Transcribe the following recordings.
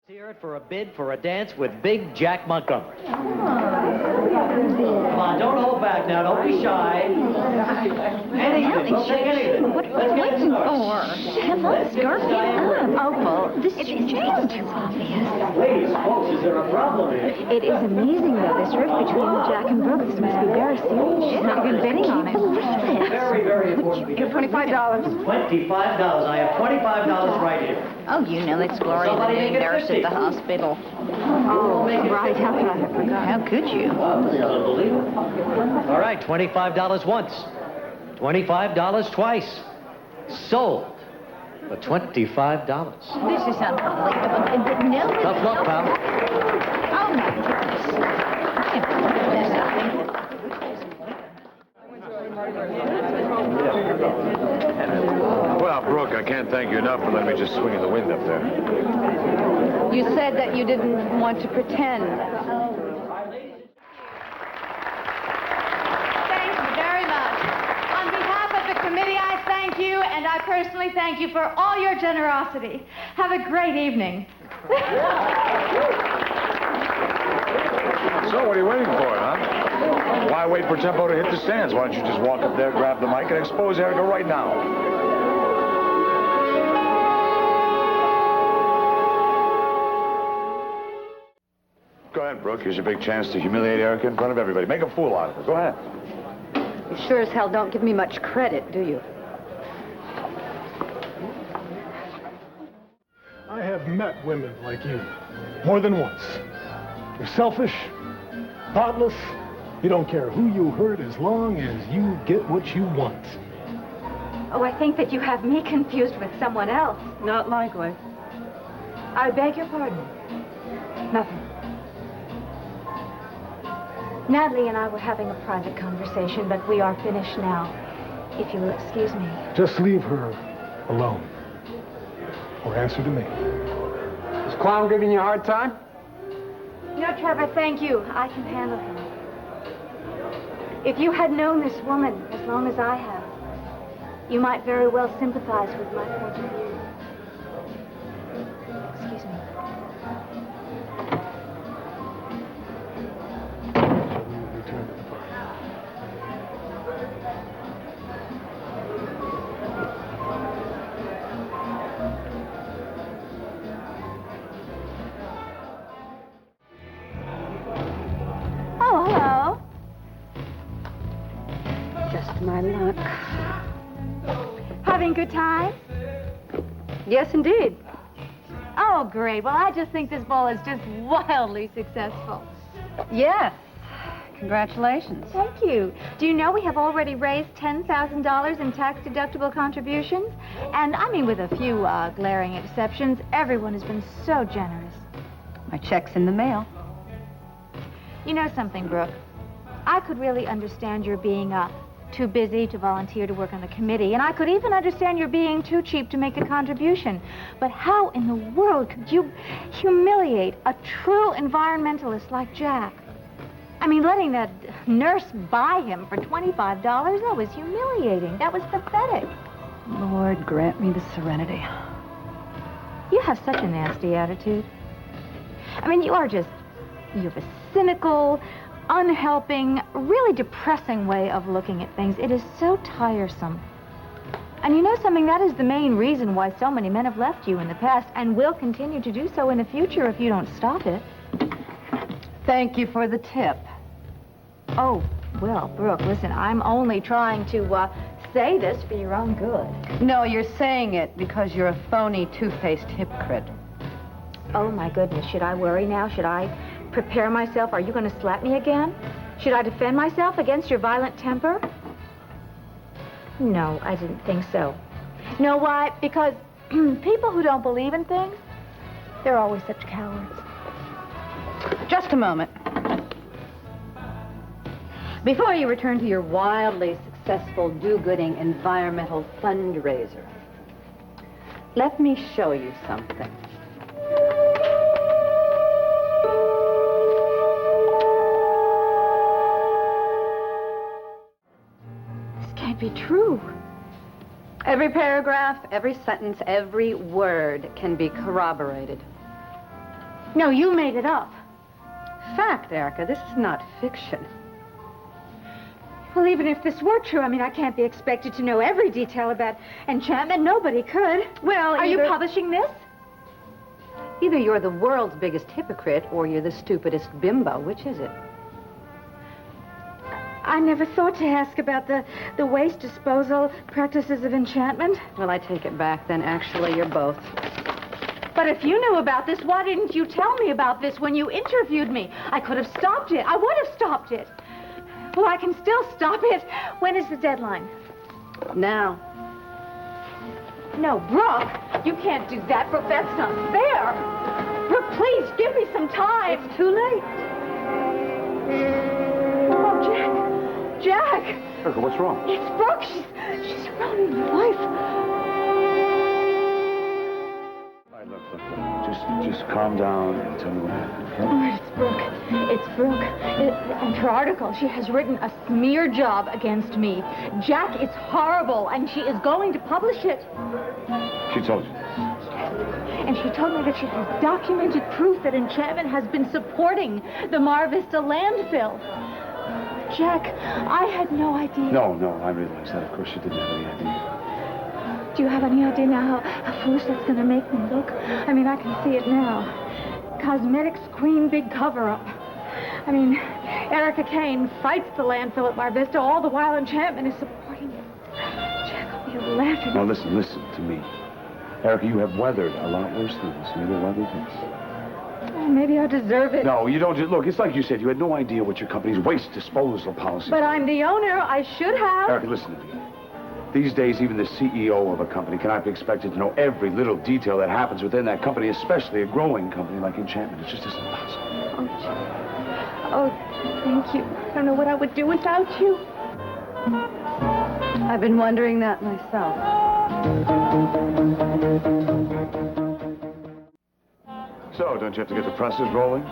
Here for a bid for a dance with Big Jack Montgomery. Come on, don't hold back now. Don't be shy. Anything. We'll take anything. What are you waiting for? Come on, skirt it up. Opal, this is too obvious. Please, folks, is there a problem here? It is amazing, though. This rift between Jack and Brooke. This must be very serious. She's not been bidding on it. Very, very important. Give $25. $25. I have $25 right here. Oh, you know, it's Gloria, the new nurse at the hospital. Oh, right. How could I have forgotten? How could you? Unbelievable. All right, $25 once. $25 twice. Sold for $25. This is unbelievable. No, Tough luck, pal. Oh, my goodness. I can't believe this. Well, Brooke, I can't thank you enough for letting me just swing in the wind up there. You said that you didn't want to pretend. Thank you very much. On behalf of the committee, I thank you, and I personally thank you for all your generosity. Have a great evening. So, what are you waiting for, huh? Why wait for Tempo to hit the stands? Why don't you just walk up there, grab the mic, and expose Erica right now? Go ahead, Brooke. Here's your big chance to humiliate Erica in front of everybody. Make a fool out of her. Go ahead. You sure as hell don't give me much credit, do you? I have met women like you more than once. You're selfish, thoughtless. You don't care who you hurt as long as you get what you want. Oh, I think that you have me confused with someone else. Not likely. I beg your pardon. Nothing. Natalie and I were having a private conversation, but we are finished now. If you will excuse me. Just leave her alone. Or answer to me. Is Clown giving you a hard time? No, Trevor, thank you. I can handle him. If you had known this woman as long as I have, you might very well sympathize with my point of view. Excuse me. Return to the party. Oh, hello. Just my luck. Having a good time? Yes, indeed. Oh, great. Well, I just think this ball is just wildly successful. Yes. Congratulations. Thank you. Do you know we have already raised $10,000 in tax-deductible contributions? And I mean, with a few glaring exceptions, everyone has been so generous. My check's in the mail. You know something, Brooke? I could really understand your being too busy to volunteer to work on the committee, and I could even understand your being too cheap to make a contribution. But how in the world could you humiliate a true environmentalist like Jack? I mean, letting that nurse buy him for $25, that was humiliating. That was pathetic. Lord, grant me the serenity. You have such a nasty attitude. I mean, you have a cynical, unhelping, really depressing way of looking at things. It is so tiresome. And you know something? That is the main reason why so many men have left you in the past and will continue to do so in the future if you don't stop it. Thank you for the tip. Oh, well, Brooke, listen, I'm only trying to say this for your own good. No, you're saying it because you're a phony, two-faced hypocrite. Oh, my goodness. Should I worry now? Should I prepare myself? Are you going to slap me again? Should I defend myself against your violent temper? No, I didn't think so. Know why? Because people who don't believe in things, they're always such cowards. Just a moment. Before you return to your wildly successful do-gooding environmental fundraiser, let me show you something. This can't be true. Every paragraph, every sentence, every word can be corroborated. No, you made it up. Fact, Erica. This is not fiction. Well, even if this were true, I mean, I can't be expected to know every detail about enchantment. Nobody could. Well, Are you publishing this? Either you're the world's biggest hypocrite or you're the stupidest bimbo. Which is it? I never thought to ask about the waste disposal practices of enchantment. Well, I take it back then. Actually, you're both. But if you knew about this, why didn't you tell me about this when you interviewed me? I could have stopped it. I would have stopped it. Well, I can still stop it. When is the deadline? Now. No, Brooke, you can't do that, Brooke. That's not fair. Brooke, please, give me some time. It's too late. Oh, Jack. Erica, what's wrong? It's Brooke. She's ruining your life. All right, look. Just calm down and tell me what happened, okay? Oh, it's Brooke. And her article, she has written a smear job against me. Jack, it's horrible, and she is going to publish it. She told you this. And she told me that she has documented proof that enchantment has been supporting the Mar Vista landfill. Jack, I had no idea. No, I realize that. Of course you didn't have any idea. Do you have any idea now how foolish that's going to make me look? I mean, I can see it now. Cosmetics queen big cover-up. I mean, Erica Kane fights the landfill at Mar Vista, all the while enchantment is supporting it. Jack, I'll be laughing. Now listen to me. Erica, you have weathered a lot worse than this. You ever weathered this? Oh, maybe I deserve it. No, you don't. Look, it's like you said. You had no idea what your company's waste disposal policy. But I'm the owner. I should have. Erica, listen to me. These days, even the CEO of a company cannot be expected to know every little detail that happens within that company, especially a growing company like Enchantment. It just isn't possible. Oh, Jack. Oh, thank you. I don't know what I would do without you. I've been wondering that myself. So, don't you have to get the presses rolling?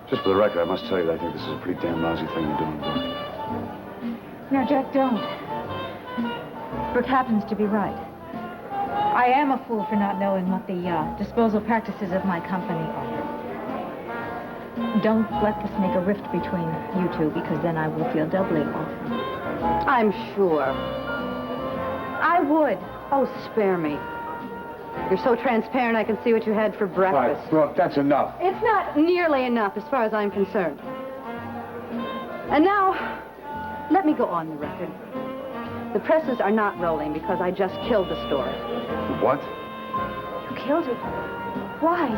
Just for the record, I must tell you that I think this is a pretty damn lousy thing you're doing, Brooke. No, Jack, don't. Brooke happens to be right. I am a fool for not knowing what the disposal practices of my company are. Don't let this make a rift between you two, because then I will feel doubly awful. I'm sure. I would. Oh, spare me. You're so transparent I can see what you had for breakfast. Right, Brooke, that's enough. It's not nearly enough as far as I'm concerned. And now, let me go on the record. The presses are not rolling because I just killed the story. What? You killed it. Why?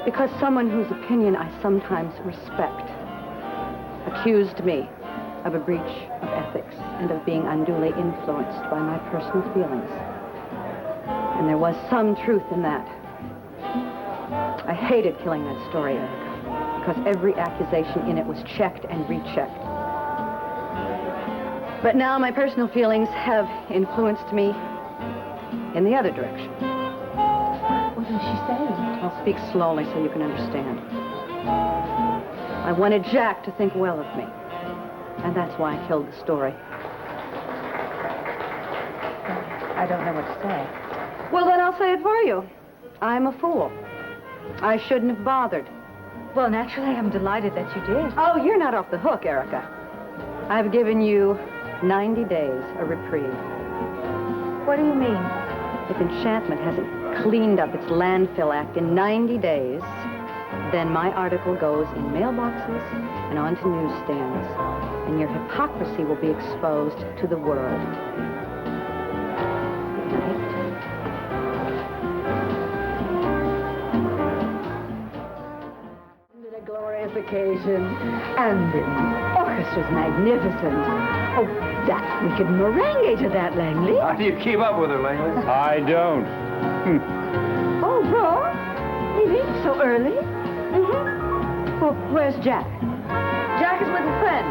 Because someone whose opinion I sometimes respect accused me of a breach of ethics and of being unduly influenced by my personal feelings. And there was some truth in that. I hated killing that story, Erica, because every accusation in it was checked and rechecked. But now my personal feelings have influenced me in the other direction. What does she say? I'll speak slowly so you can understand. I wanted Jack to think well of me. And that's why I killed the story. I don't know what to say. Well, then I'll say it for you. I'm a fool. I shouldn't have bothered. Well, naturally, I'm delighted that you did. Oh, you're not off the hook, Erica. I've given you 90 days a reprieve. What do you mean? If Enchantment hasn't cleaned up its landfill act in 90 days, then my article goes in mailboxes and onto newsstands, and your hypocrisy will be exposed to the world. Good night. A glorious occasion, and the orchestra's magnificent. Oh, that we could merengue to that, Langley. How do you keep up with her, Langley? I don't. Oh, Barr, really? So early? Mm-hmm. Well, where's Jack? Jack is with a friend.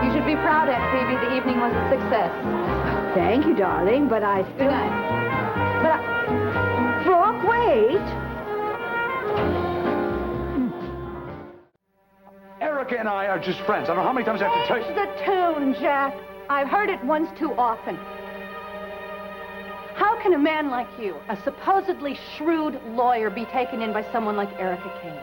You should be proud, Aunt Phoebe. The evening was a success. Thank you, darling, but I still... Good night. But I... Brooke, wait. Erica and I are just friends. I don't know how many times I have to tell you. The tune, Jack. I've heard it once too often. How can a man like you, a supposedly shrewd lawyer, be taken in by someone like Erica Kane?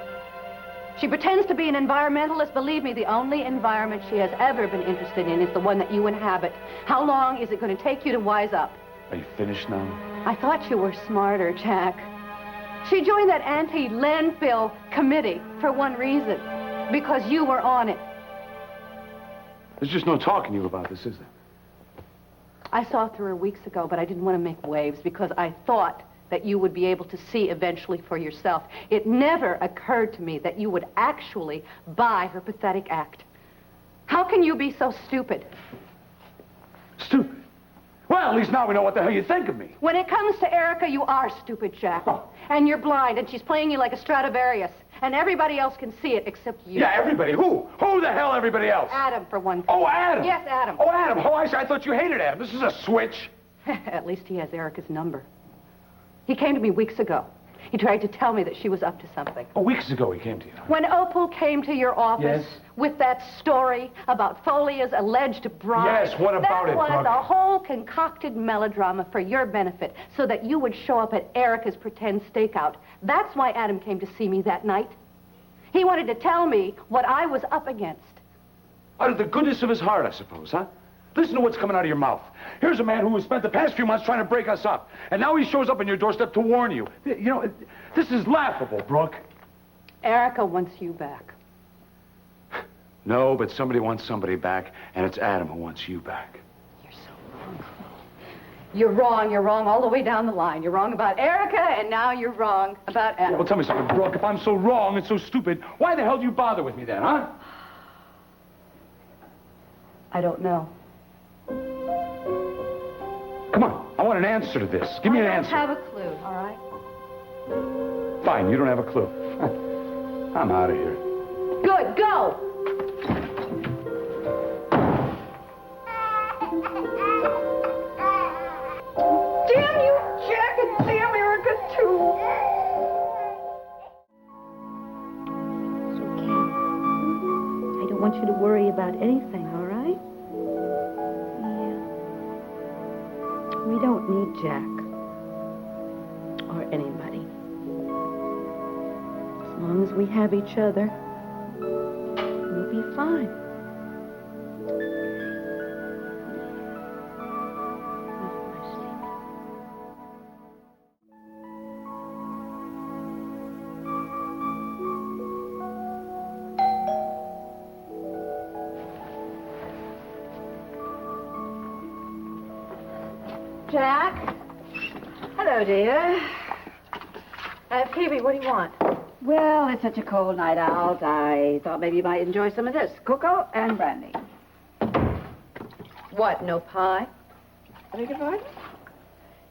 She pretends to be an environmentalist. Believe me, the only environment she has ever been interested in is the one that you inhabit. How long is it going to take you to wise up? Are you finished now? I thought you were smarter, Jack. She joined that anti-landfill committee for one reason. Because you were on it. There's just no talking to you about this, is there? I saw through her weeks ago, but I didn't want to make waves because I thought that you would be able to see eventually for yourself. It never occurred to me that you would actually buy her pathetic act. How can you be so stupid? Stupid? Well, at least now we know what the hell you think of me. When it comes to Erica, you are stupid, Jack. Oh. And you're blind, and she's playing you like a Stradivarius. And everybody else can see it except you. Yeah, everybody. Who? Who the hell everybody else? Adam, for one thing. Oh, Adam. Yes, Adam. Oh, Adam. Oh, I thought you hated Adam. This is a switch. At least he has Erica's number. He came to me weeks ago. He tried to tell me that she was up to something. Oh, weeks ago he came to you. When Opal came to your office Yes. with that story about Folia's alleged bride... Yes, what about it, That was Brooke? a whole concocted melodrama for your benefit so that you would show up at Erica's pretend stakeout. That's why Adam came to see me that night. He wanted to tell me what I was up against. Out of the goodness of his heart, I suppose, huh? Listen to what's coming out of your mouth. Here's a man who has spent the past few months trying to break us up. And now he shows up on your doorstep to warn you. You know, this is laughable, Brooke. Erica wants you back. No, but somebody wants somebody back, and it's Adam who wants you back. You're so wrong. You're wrong. You're wrong all the way down the line. You're wrong about Erica, and now you're wrong about Adam. Yeah, well, tell me something, Brooke. If I'm so wrong and so stupid, why the hell do you bother with me then, huh? I don't know. Come on, I want an answer to this. Give me an answer. I don't have a clue, all right? Fine, you don't have a clue. I'm out of here. Good, go! Damn you, Jack, and damn Erica, too! It's okay. I don't want you to worry about anything, all right? We don't need Jack. Or anybody. As long as we have each other, we'll be fine. Jack? Hello, dear. Phoebe, what do you want? Well, it's such a cold night out. I thought maybe you might enjoy some of this. Cocoa and brandy. What, no pie? I beg your pardon?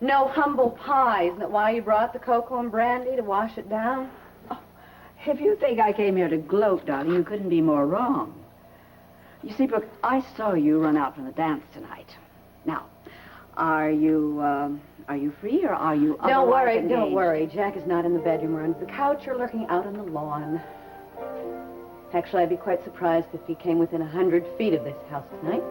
No humble pie. Isn't that why you brought the cocoa and brandy, to wash it down? Oh, if you think I came here to gloat, darling, you couldn't be more wrong. You see, Brooke, I saw you run out from the dance tonight. Now, are you free or are you Don't worry, engaged? don't worry. Jack is not in the bedroom or under the couch or lurking out on the lawn. Actually, I'd be quite surprised if he came within 100 feet of this house tonight.